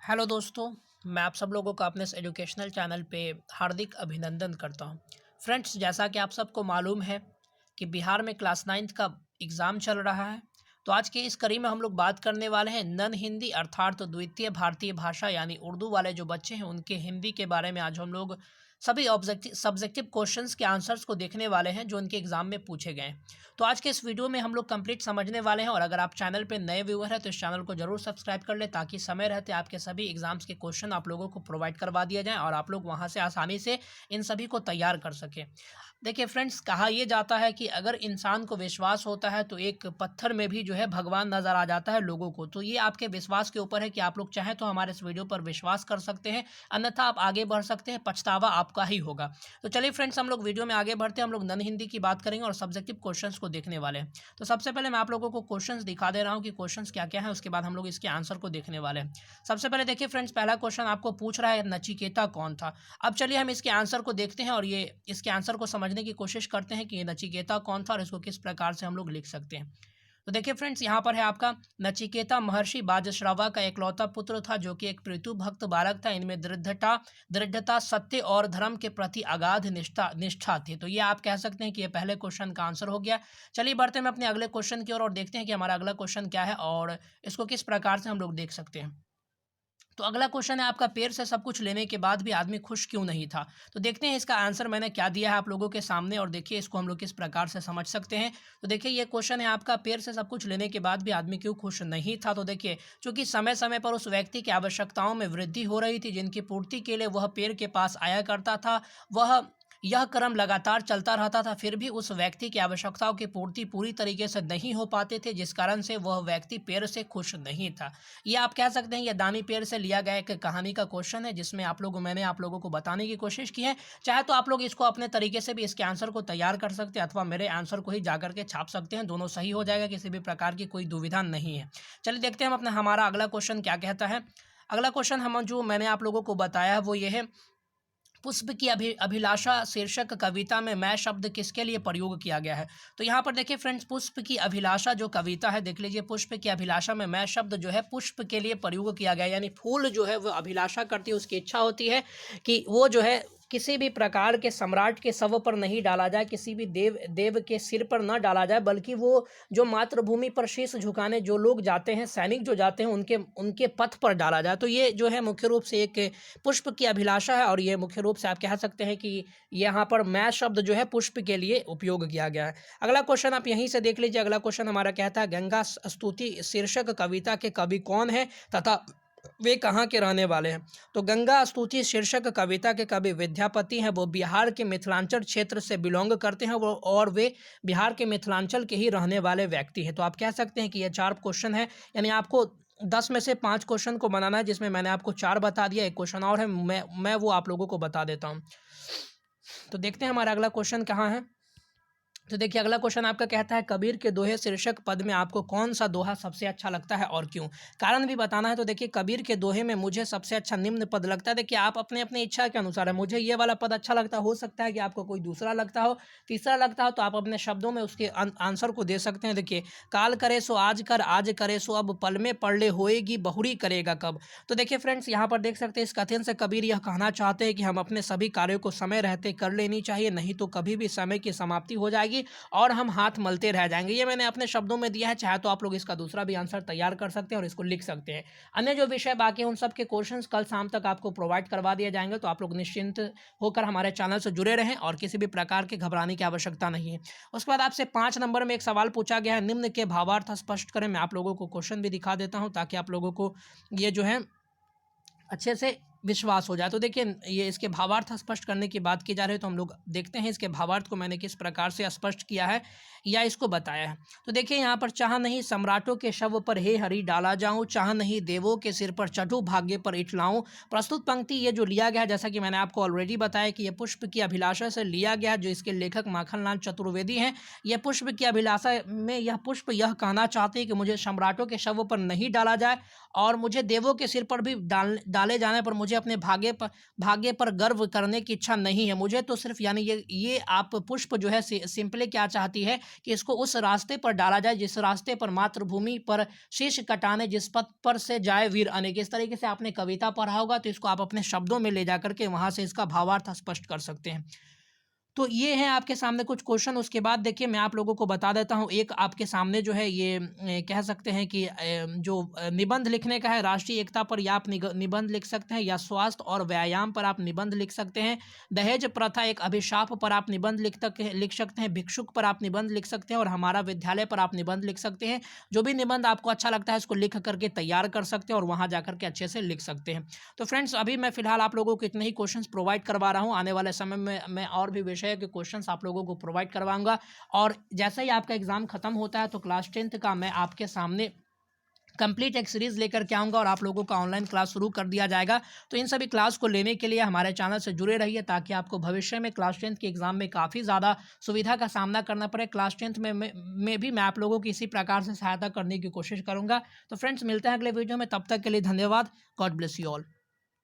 Hello दोस्तों, मैं आप सब लोगों का अपने इस एजुकेशनल चैनल पे हार्दिक अभिनंदन करता हूँ। फ्रेंड्स, जैसा कि आप सबको मालूम है कि बिहार में क्लास 9th का एग्ज़ाम चल रहा है। तो आज की इस कड़ी में हम लोग बात करने वाले हैं नन हिंदी अर्थात तो द्वितीय भारतीय भाषा यानी उर्दू वाले जो बच्चे हैं उनके हिंदी के बारे में आज हम लोग सभी ऑब्जेक्टिव सब्जेक्टिव क्वेश्चंस के आंसर्स को देखने वाले हैं जो उनके एग्जाम में पूछे गए हैं। तो आज के इस वीडियो में हम लोग कंप्लीट समझने वाले हैं और अगर आप चैनल पे नए व्यूअर हैं तो इस चैनल को जरूर सब्सक्राइब कर ले ताकि समय रहते आपके सभी एग्जाम्स के क्वेश्चन आप लोगों को प्रोवाइड करवा दिया जाए और आप लोग वहां से आसानी से इन सभी को तैयार कर सकें। देखिए फ्रेंड्स, कहा यह जाता है कि अगर इंसान को विश्वास होता है तो एक पत्थर में भी जो है भगवान नजर आ जाता है लोगों को। तो ये आपके विश्वास के ऊपर है कि आप लोग चाहें तो हमारे इस वीडियो पर विश्वास कर सकते हैं, अन्यथा आप आगे बढ़ सकते हैं, पछतावा आपका ही होगा। तो चलिए फ्रेंड्स, हम लोग वीडियो में आगे बढ़ते हैं। हम लोग नन हिंदी की बात करेंगे और सब्जेक्टिव क्वेश्चंस को देखने वाले हैं। तो सबसे पहले मैं आप लोगों को क्वेश्चंस दिखा दे रहा हूं कि क्वेश्चंस क्या क्या है, उसके बाद हम लोग इसके आंसर को देखने वाले हैं। सबसे पहले देखिए फ्रेंड्स, पहला क्वेश्चन आपको पूछ रहा है नचिकेता कौन था। अब चलिए हम इसके आंसर को देखते हैं और ये इसके आंसर को समझने की कोशिश करते हैं कि ये नचिकेता कौन था और इसको किस प्रकार से हम लोग लिख सकते हैं। तो देखिए फ्रेंड्स, यहाँ पर है आपका नचिकेता महर्षि बाजश्रवा का एकलौता पुत्र था जो कि एक पृथु भक्त बालक था। इनमें दृढ़ता, सत्य और धर्म के प्रति अगाध निष्ठा निष्ठा थी। तो ये आप कह सकते हैं कि ये पहले क्वेश्चन का आंसर हो गया। चलिए बढ़ते हैं अपने अगले क्वेश्चन की ओर और देखते हैं कि हमारा अगला क्वेश्चन क्या है और इसको किस प्रकार से हम लोग देख सकते हैं। तो अगला क्वेश्चन है आपका, पेड़ से सब कुछ लेने के बाद भी आदमी खुश क्यों नहीं था। तो देखते हैं इसका आंसर मैंने क्या दिया है आप लोगों के सामने और देखिए इसको हम लोग किस प्रकार से समझ सकते हैं। तो देखिए ये क्वेश्चन है आपका, पेड़ से सब कुछ लेने के बाद भी आदमी क्यों खुश नहीं था। तो देखिए, चूंकि समय समय पर उस व्यक्ति की आवश्यकताओं में वृद्धि हो रही थी जिनकी पूर्ति के लिए वह पेड़ के पास आया करता था, वह यह क्रम लगातार चलता रहता था, फिर भी उस व्यक्ति की आवश्यकताओं की पूर्ति पूरी तरीके से नहीं हो पाते थे, जिस कारण से वह व्यक्ति पेड़ से खुश नहीं था। ये आप कह सकते हैं ये दानी पेड़ से लिया गया एक कहानी का क्वेश्चन है जिसमें मैंने आप लोगों को बताने की कोशिश की है। चाहे तो आप लोग इसको अपने तरीके से भी इसके आंसर को तैयार कर सकते हैं अथवा मेरे आंसर को ही जाकर के छाप सकते हैं, दोनों सही हो जाएगा, किसी भी प्रकार की कोई दुविधा नहीं है। चलिए देखते हैं हम अपना हमारा अगला क्वेश्चन क्या कहता है। अगला क्वेश्चन हम जो मैंने आप लोगों को बताया है वो ये है, पुष्प की अभिलाषा शीर्षक कविता में मैं शब्द किसके लिए प्रयोग किया गया है। तो यहाँ पर देखिए फ्रेंड्स, पुष्प की अभिलाषा जो कविता है, देख लीजिए, पुष्प की अभिलाषा में मैं शब्द जो है पुष्प के लिए प्रयोग किया गया है। यानी फूल जो है वो अभिलाषा करती है, उसकी इच्छा होती है कि वो जो है किसी भी प्रकार के सम्राट के शव पर नहीं डाला जाए, किसी भी देव के सिर पर न डाला जाए, बल्कि वो जो मातृभूमि पर शीश झुकाने जो लोग जाते हैं, सैनिक जो जाते हैं, उनके उनके पथ पर डाला जाए। तो ये जो है मुख्य रूप से एक पुष्प की अभिलाषा है और ये मुख्य रूप से आप कह सकते हैं कि यहाँ पर मैं शब्द जो है पुष्प के लिए उपयोग किया गया है। अगला क्वेश्चन आप यहीं से देख लीजिए। अगला क्वेश्चन हमारा कहता है, गंगा स्तुति शीर्षक कविता के कवि कौन है तथा वे कहाँ के रहने वाले हैं। तो गंगा स्तुति शीर्षक कविता के कवि विद्यापति हैं। वो बिहार के मिथिलांचल क्षेत्र से बिलोंग करते हैं वो, और वे बिहार के मिथिलांचल के ही रहने वाले व्यक्ति हैं। तो आप कह सकते हैं कि ये 4 क्वेश्चन है, यानी आपको 10 में से 5 क्वेश्चन को बनाना है, जिसमें मैंने आपको 4 बता दिया। एक क्वेश्चन और है, मैं वो आप लोगों को बता देता हूँ। तो देखते हैं हमारा अगला क्वेश्चन कहाँ है। तो देखिए अगला क्वेश्चन आपका कहता है, कबीर के दोहे शीर्षक पद में आपको कौन सा दोहा सबसे अच्छा लगता है और क्यों। कारण भी बताना है। तो देखिए, कबीर के दोहे में मुझे सबसे अच्छा निम्न पद लगता है। देखिए आप अपने अपने इच्छा के अनुसार है, मुझे ये वाला पद अच्छा लगता है, हो सकता है कि आपको कोई दूसरा लगता हो, तीसरा लगता हो, तो आप अपने शब्दों में उसके आंसर को दे सकते हैं। देखिए, काल करे सो आज कर, आज करे सो अब, पल में पड़ले होएगी बहुरी करेगा कब। तो देखिए फ्रेंड्स, यहाँ पर देख सकते हैं इस कथन से कबीर यह कहना चाहते हैं कि हम अपने सभी कार्यों को समय रहते कर लेनी चाहिए, नहीं तो कभी भी समय की समाप्ति हो जाएगी और हम हाथ मलते रह जाएंगे। ये मैंने अपने शब्दों में दिया है, चाहे तो आप लोग इसका दूसरा भी आंसर तैयार कर सकते हैं और इसको लिख सकते हैं। अन्य जो विषय बाकी हैं उन सब के क्वेश्चंस कल शाम तक आपको प्रोवाइड करवा दिए जाएंगे, तो आप लोग निश्चिंत होकर हमारे चैनल से जुड़े रहें और किसी भी प्रकार के घबराने की आवश्यकता नहीं है। उसके बाद आपसे 5 नंबर में एक सवाल पूछा गया है, निम्न के भावार्थ स्पष्ट करें। मैं आप लोगों को क्वेश्चन भी दिखा देता हूँ ताकि आप लोगों को ये जो है अच्छे से विश्वास हो जाए। तो देखिए, ये इसके भावार्थ स्पष्ट करने की बात की जा रही है, तो हम लोग देखते हैं इसके भावार्थ को मैंने किस प्रकार से स्पष्ट किया है या इसको बताया है। तो देखिए यहाँ पर, चाह नहीं सम्राटों के शव पर हे हरि डाला जाऊं, चाह नहीं देवों के सिर पर चढ़ूं, भाग्य पर इठलाऊं। प्रस्तुत पंक्ति ये जो लिया गया है, जैसा कि मैंने आपको ऑलरेडी बताया कि ये पुष्प की अभिलाषा से लिया गया है, जो इसके लेखक माखनलाल चतुर्वेदी हैं। यह पुष्प की अभिलाषा में यह पुष्प यह कहना चाहते हैं कि मुझे सम्राटों के शव पर नहीं डाला जाए और मुझे देवों के सिर पर भी डाले जाने पर मुझे मुझे अपने भाग्य पर गर्व करने की इच्छा नहीं है। मुझे तो सिर्फ यानी ये आप पुष्प जो है सिंपली क्या चाहती है कि इसको उस रास्ते पर डाला जाए जिस रास्ते पर मातृभूमि पर शीश कटाने जिस पथ पर से जाए वीर अनेक। इस तरीके से आपने कविता पढ़ा होगा, तो इसको आप अपने शब्दों में ले जाकर के वहां से इसका भावार्थ स्पष्ट कर सकते हैं। तो ये है आपके सामने कुछ क्वेश्चन। उसके बाद देखिए मैं आप लोगों को बता देता हूँ, एक आपके सामने जो है ये कह सकते हैं कि जो निबंध लिखने का है, राष्ट्रीय एकता पर या आप निबंध लिख सकते हैं, या स्वास्थ्य और व्यायाम पर आप निबंध लिख सकते हैं, दहेज प्रथा एक अभिशाप पर आप निबंध लिख सकते हैं, भिक्षुक पर आप निबंध लिख सकते हैं, और हमारा विद्यालय पर आप निबंध लिख सकते हैं। जो भी निबंध आपको अच्छा लगता है इसको लिख करके तैयार कर सकते हैं और वहाँ जा करके अच्छे से लिख सकते हैं। तो फ्रेंड्स अभी मैं फिलहाल आप लोगों को इतने ही क्वेश्चंस प्रोवाइड करवा रहा हूँ। आने वाले समय में मैं और भी विषय के क्वेश्चंस आप लोगों को प्रोवाइड करवाऊंगा, और जैसे ही आपका एग्जाम खत्म होता है तो क्लास 10th का मैं आपके सामने कंप्लीट एक सीरीज लेकर के आऊँगा और आप लोगों का ऑनलाइन क्लास शुरू कर दिया जाएगा। तो इन सभी क्लास को लेने के लिए हमारे चैनल से जुड़े रहिए, ताकि आपको भविष्य में क्लास 10th के एग्जाम में काफ़ी ज़्यादा सुविधा का सामना करना पड़े। क्लास 10th में भी मैं आप लोगों की इसी प्रकार से सहायता करने की कोशिश करूँगा। तो फ्रेंड्स मिलते हैं अगले वीडियो में, तब तक के लिए धन्यवाद। God bless you all.